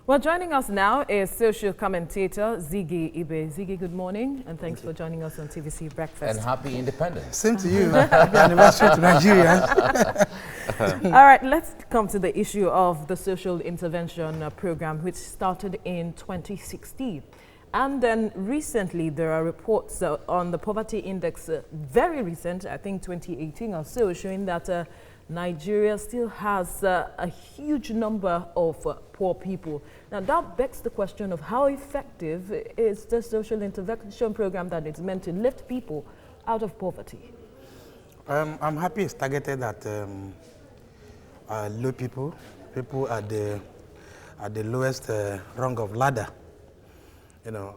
Well, joining us now is social commentator Ziggy Ibe. Ziggy, good morning, and thanks for joining us on TVC Breakfast. And happy independence. Same to you. Happy anniversary to Nigeria. All right, let's come to the issue of the social intervention program, which started in 2016. And then recently, there are reports on the poverty index, very recent, I think 2018 or so, showing that Nigeria still has a huge number of poor people. Now, that begs the question of how effective is the social intervention program that is meant to lift people out of poverty? I'm happy it's targeted at low people at the lowest rung of ladder. You know,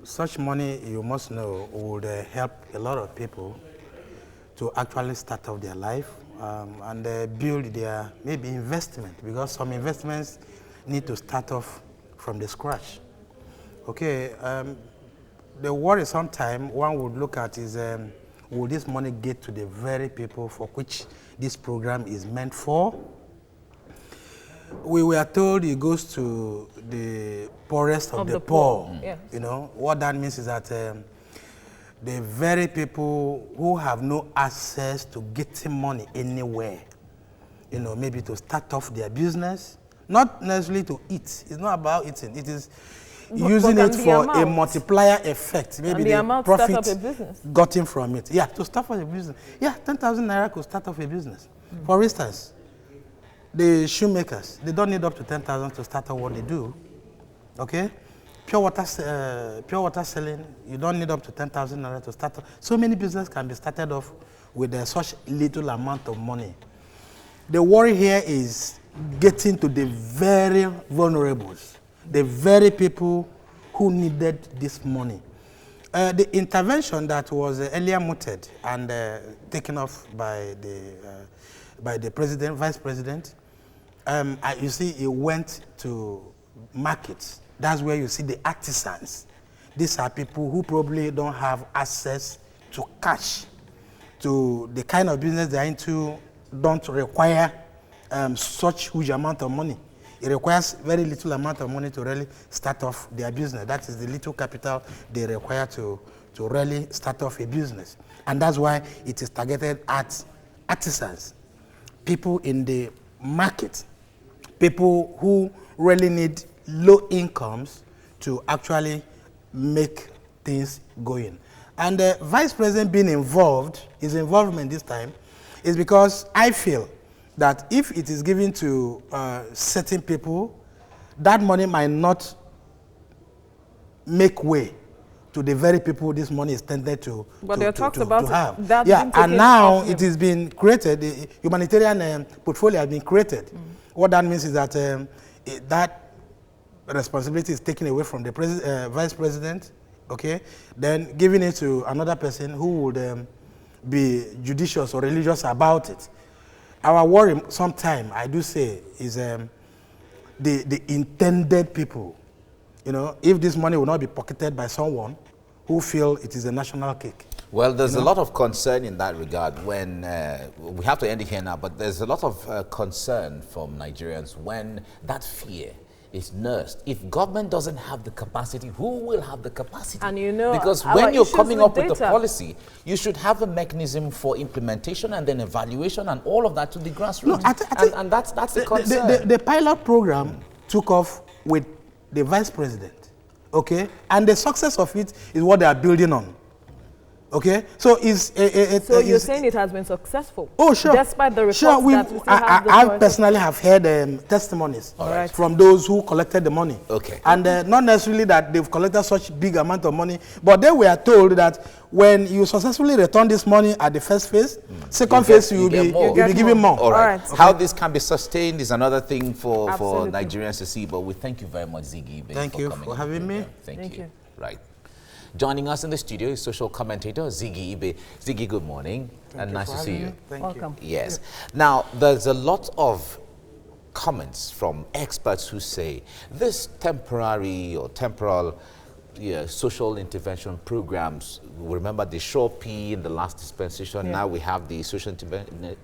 such money, you must know, would help a lot of people to actually start off their life and build their maybe investment, because some investments need to start off from the scratch. Okay, the worry sometimes one would look at is, will this money get to the very people for which this program is meant for? We were told it goes to the poorest of the poor. Yes. You know, what that means is that the very people who have no access to getting money anywhere, you know, maybe to start off their business, not necessarily to eat. It's not about eating. It is using it for a multiplier effect. Maybe the profit gotten from it. Yeah, to start off a business. Yeah, 10,000 naira could start off a business. For instance, the shoemakers, they don't need up to 10,000 to start off what they do. Okay? Pure water selling, you don't need up to 10,000 naira to start off. So many businesses can be started off with such little amount of money. The worry here is getting to the very vulnerables, the very people who needed this money. The intervention that was earlier mooted and taken off by the president, vice president, you see, it went to markets. That's where you see the artisans. These are people who probably don't have access to cash, to the kind of business they're into, don't require such huge amount of money. It requires very little amount of money to really start off their business. That is the little capital they require to really start off a business. And that's why it is targeted at artisans, people in the market, people who really need low incomes to actually make things going. And the vice president being involved, his involvement this time, is because I feel that if it is given to certain people, that money might not make way to the very people this money is tended to But there are talks about have. that. Yeah, and now it has been created, the humanitarian portfolio has been created. What that means is that that responsibility is taken away from the vice president, okay, then giving it to another person who would be judicious or religious about it. Our worry sometimes, I do say, is the intended people. You know, if this money will not be pocketed by someone who feel it is a national cake. Well, there's a lot of concern in that regard when, we have to end it here now, but there's a lot of concern from Nigerians when that fear is nursed. If government doesn't have the capacity, who will have the capacity? And you know, because when you're coming up with the policy, you should have a mechanism for implementation and then evaluation and all of that to the grassroots. No, and that's the concern. The pilot program took off with the vice president, okay? And the success of it is what they are building on. Okay, so so you're saying it has been successful? Oh, sure. Despite the reports that we still I personally have heard testimonies from those who collected the money. Okay. And not necessarily that they've collected such big amount of money, but they were told that when you successfully return this money at the first phase, second phase you'll be given more. All right. Okay. How this can be sustained is another thing for Nigerians to see, but we thank you very much, Ziggy. Thank you for having me. Thank you. Right. Joining us in the studio is social commentator Ziggy Ibe. Ziggy, good morning, and nice to see you. Welcome. Yes. Now, there's a lot of comments from experts who say this temporary or temporal social intervention programs. Remember the P in the last dispensation. Now we have the social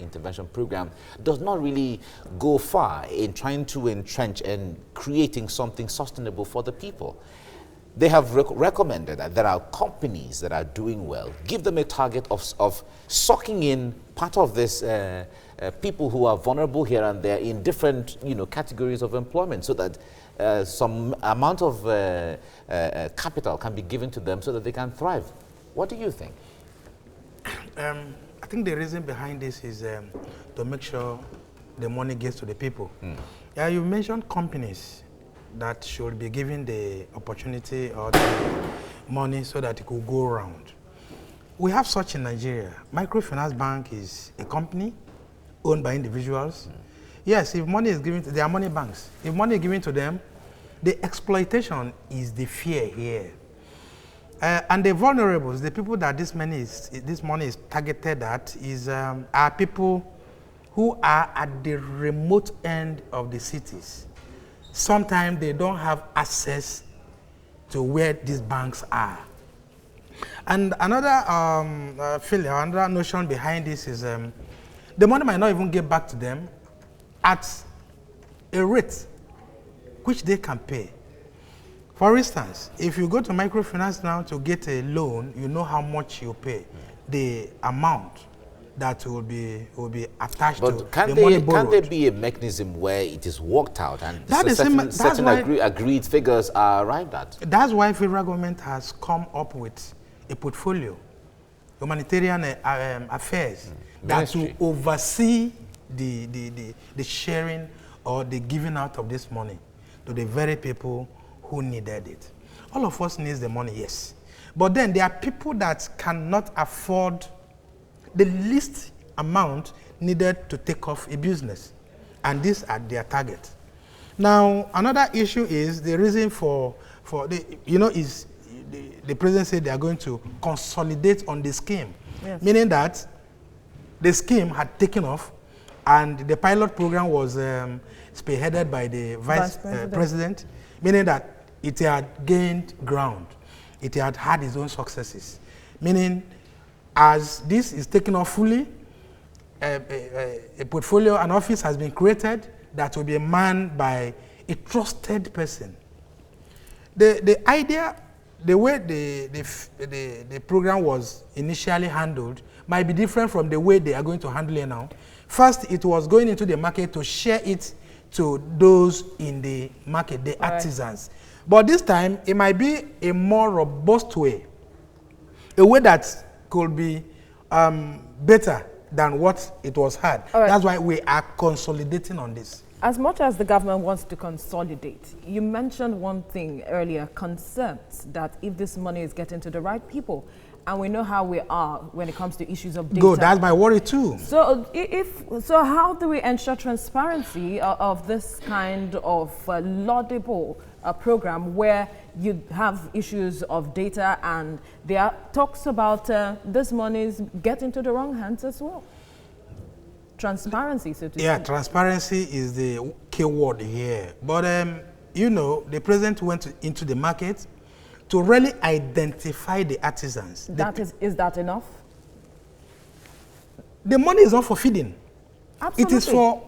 intervention program. Does not really go far in trying to entrench and creating something sustainable for the people. They have recommended that there are companies that are doing well. Give them a target of sucking in part of this people who are vulnerable here and there in different categories of employment, so that some amount of capital can be given to them so that they can thrive. What do you think? I think the reason behind this is to make sure the money gets to the people. Yeah, you mentioned companies that should be given the opportunity or the money so that it could go around. We have such in Nigeria. Microfinance Bank is a company owned by individuals. Yes, if money is given to, they are money banks. If money is given to them, the exploitation is the fear here. And the vulnerables, the people that this money is targeted at, are people who are at the remote end of the cities. Sometimes they don't have access to where these banks are. And another feeling, another notion behind this is the money might not even get back to them at a rate which they can pay. For instance, if you go to microfinance now to get a loan, you know how much you pay, the amount that will be attached to the money borrowed. Can there be a mechanism where it is worked out and certain agreed figures are arrived at? That's why federal government has come up with a portfolio, humanitarian affairs, that will oversee the sharing or the giving out of this money to the very people who needed it. All of us need the money, yes. But then there are people that cannot afford the least amount needed to take off a business. And these are their target. Now, another issue is the reason for the president said they are going to consolidate on the scheme. Yes. Meaning that the scheme had taken off and the pilot program was spearheaded by the vice president, meaning that it had gained ground. It had had its own successes. Meaning, as this is taken off fully, a portfolio, an office has been created that will be manned by a trusted person. The idea, the way the program was initially handled might be different from the way they are going to handle it now. First, it was going into the market to share it to those in the market, the artisans. But this time, it might be a more robust way, a way that could be better than what it was had. That's why we are consolidating on this. As much as the government wants to consolidate, you mentioned one thing earlier, concerns that if this money is getting to the right people, and we know how we are when it comes to issues of data. Good, that's my worry too. So, how do we ensure transparency of this kind of laudable program where you have issues of data and there are talks about this money is getting to the wrong hands as well? Transparency, so to speak. Transparency is the key word here. But, the president went into the market to really identify the artisans. Is that enough? The money is not for feeding. Absolutely. It is for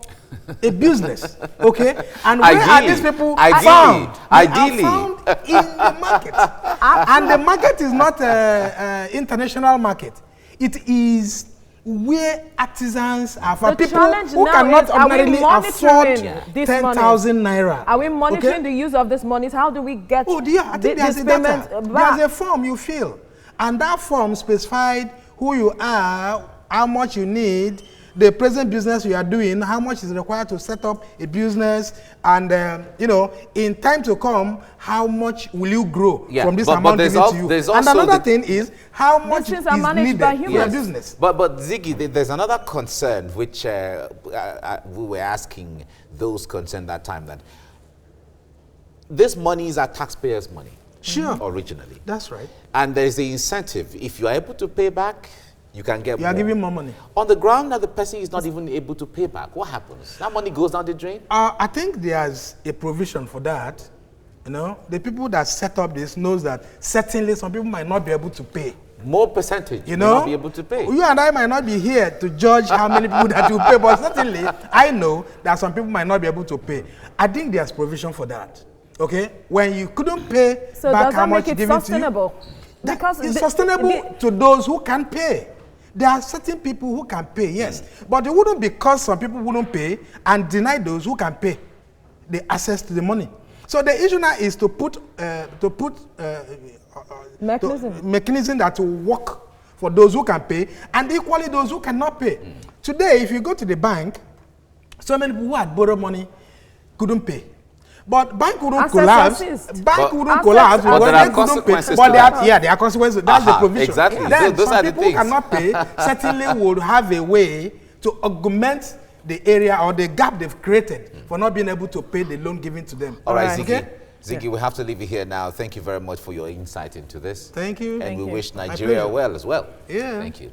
a business, okay? And where are these people found? Ideally. They are found in the market. And the market is not an international market. It is where artisans are for people who cannot ordinarily afford 10,000 naira. Are we monitoring the use of these monies? How do we get this payment back? There's a form you fill. And that form specified who you are, how much you need, the present business you are doing, how much is required to set up a business, and in time to come, how much will you grow from this amount given to you? And another thing is how much is needed for your business. But Ziggy, there's another concern which we were asking those concerned that time, that this money is our taxpayers' money. Sure. Originally. That's right. And there's the incentive. If you are able to pay back, you can get more. You are giving more money. On the ground that the person is not even able to pay back, what happens? That money goes down the drain? I think there's a provision for that You know, the people that set up this knows that certainly some people might not be able to pay. More percentage, You know, may not be able to pay. You and I might not be here to judge how many people that will pay, but certainly I know that some people might not be able to pay. I think there's provision for that. Okay, when you couldn't pay So back does how that much make it given sustainable? to you, Because it's sustainable to those who can pay. There are certain people who can pay, yes, but it wouldn't because some people wouldn't pay and deny those who can pay the access to the money. So the issue now is to put mechanism that will work for those who can pay and equally those who cannot pay. Today, if you go to the bank, so many people who had borrowed money couldn't pay. But bank wouldn't Assets collapse. assist. Bank wouldn't Assets collapse assist. because But there they are couldn't pay. consequences But to there that. are, yeah, there are consequences. That's the provision. Exactly. Then Those some are the people who things. cannot pay certainly would have a way to augment the area or the gap they've created for not being able to pay the loan given to them. All right, Right. Ziggy. Okay? Ziggy, we have to leave you here now. Thank you very much for your insight into this. Thank you. And we you. wish My Nigeria pleasure. well as well. Yeah. Thank you.